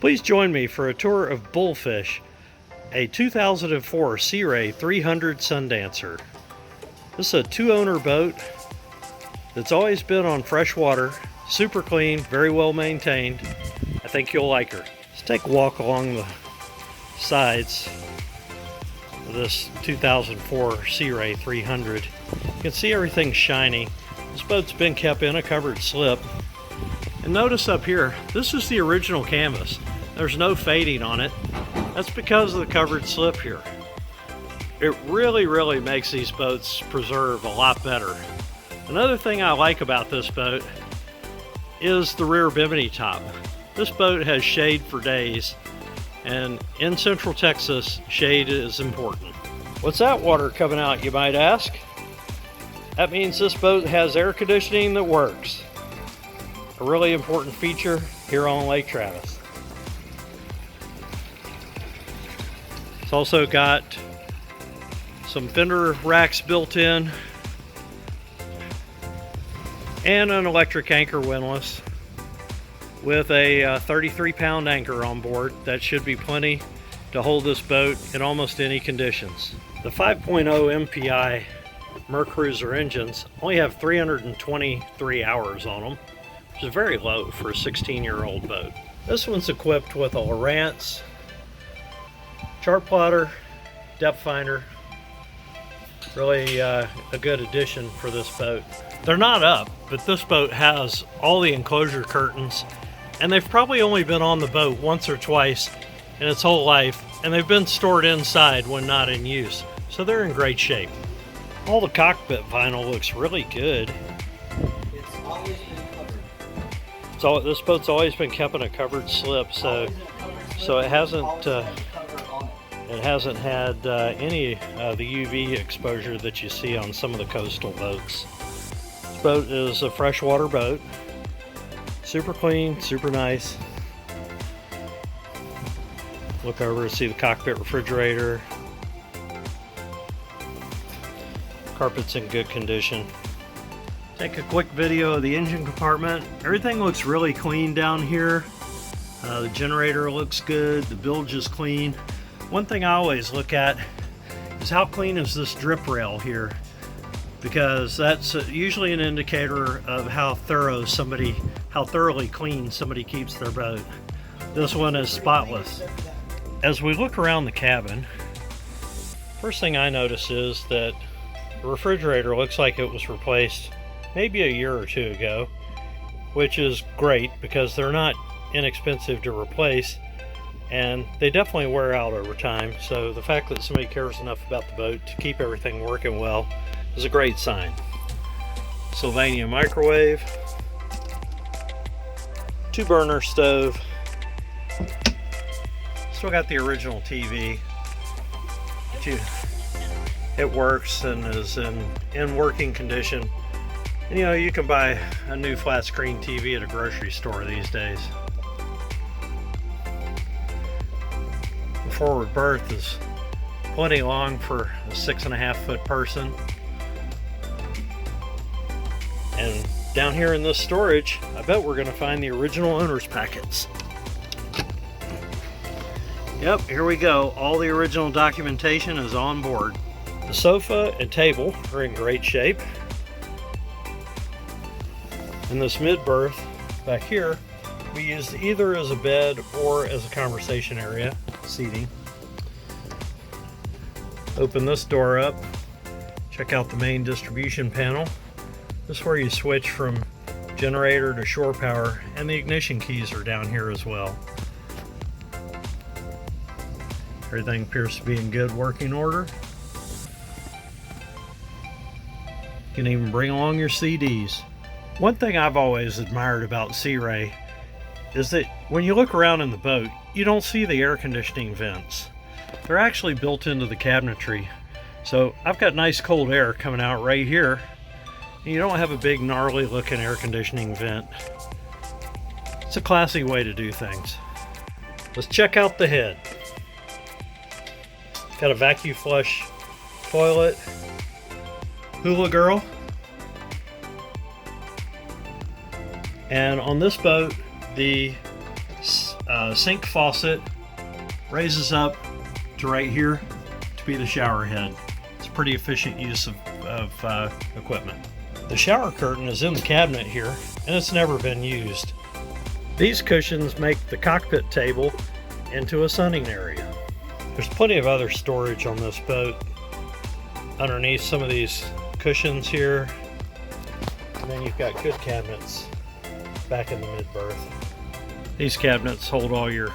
Please join me for a tour of Bullfish, a 2004 Sea Ray 300 Sundancer. This is a two-owner boat that's always been on fresh water, super clean, very well maintained. I think you'll like her. Let's take a walk along the sides of this 2004 Sea Ray 300. You can see everything shiny. This boat's been kept in a covered slip. And notice up here, this is the original canvas. There's no fading on it. That's because of the covered slip here. It really makes these boats preserve a lot better. Another thing I like about this boat is the rear Bimini top. This boat has shade for days, and in Central Texas, shade is important. What's that water coming out, you might ask? That means this boat has air conditioning that works. A really important feature here on Lake Travis. It's also got some fender racks built in and an electric anchor windlass with a 33-pound anchor on board. That should be plenty to hold this boat in almost any conditions. The 5.0 MPI Mercruiser engines only have 323 hours on them, which is very low for a 16-year-old boat. This one's equipped with a Lowrance chart plotter, depth finder. Really a good addition for this boat. They're not up, but this boat has all the enclosure curtains, and they've probably only been on the boat once or twice in its whole life, and they've been stored inside when not in use, so they're in great shape. All the cockpit vinyl looks really good. It's always been covered. So this boat's always been kept in a covered slip, so it hasn't had any of the UV exposure that you see on some of the coastal boats. This boat is a freshwater boat. Super clean, super nice. Look over to see the cockpit refrigerator. Carpet's in good condition. Take a quick video of the engine compartment. Everything looks really clean down here. The generator looks good, the bilge is clean. One thing I always look at is how clean is this drip rail here, because that's usually an indicator of how thoroughly clean somebody keeps their boat. This one is spotless. As we look around the cabin, first thing I notice is that the refrigerator looks like it was replaced maybe a year or two ago, which is great because they're not inexpensive to replace, and they definitely wear out over time. So the fact that somebody cares enough about the boat to keep everything working well is a great sign. Sylvania microwave, 2-burner stove, still got the original TV. It works and is in working condition. And, you know, you can buy a new flat screen TV at a grocery store these days. The forward berth is plenty long for a 6.5-foot person. And down here in this storage, I bet we're going to find the original owner's packets. Yep, here we go. All the original documentation is on board. The sofa and table are in great shape. And this mid berth back here, we used either as a bed or as a conversation area seating. Open this door up, check out the main distribution panel. This is where you switch from generator to shore power, and the ignition keys are down here as well. Everything appears to be in good working order. You can even bring along your CDs. One thing I've always admired about Sea Ray is that when you look around in the boat, you don't see the air conditioning vents. They're actually built into the cabinetry. So I've got nice cold air coming out right here, and you don't have a big gnarly looking air conditioning vent. It's a classy way to do things. Let's check out the head. Got a vacuum flush toilet, hula girl, and on this boat the Sink faucet raises up to right here to be the shower head. It's a pretty efficient use of equipment. The shower curtain is in the cabinet here, and it's never been used. These cushions make the cockpit table into a sunning area. There's plenty of other storage on this boat underneath some of these cushions here, and then you've got good cabinets back in the mid-berth. These cabinets hold all your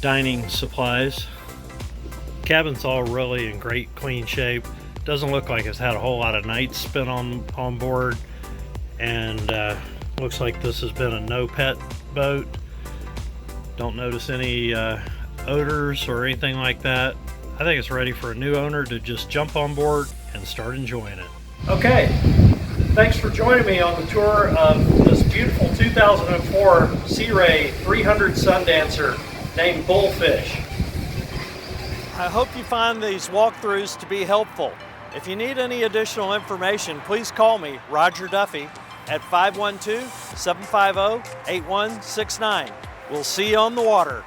dining supplies. Cabin's all really in great clean shape. Doesn't look like it's had a whole lot of nights spent on board, and looks like this has been a no pet boat. Don't notice any odors or anything like that. I think it's ready for a new owner to just jump on board and start enjoying it. Okay, thanks for joining me on the tour of this beautiful 2004 Sea Ray 300 Sundancer named Bullfish. I hope you find these walkthroughs to be helpful. If you need any additional information, please call me, Roger Duffy, at 512-750-8169. We'll see you on the water.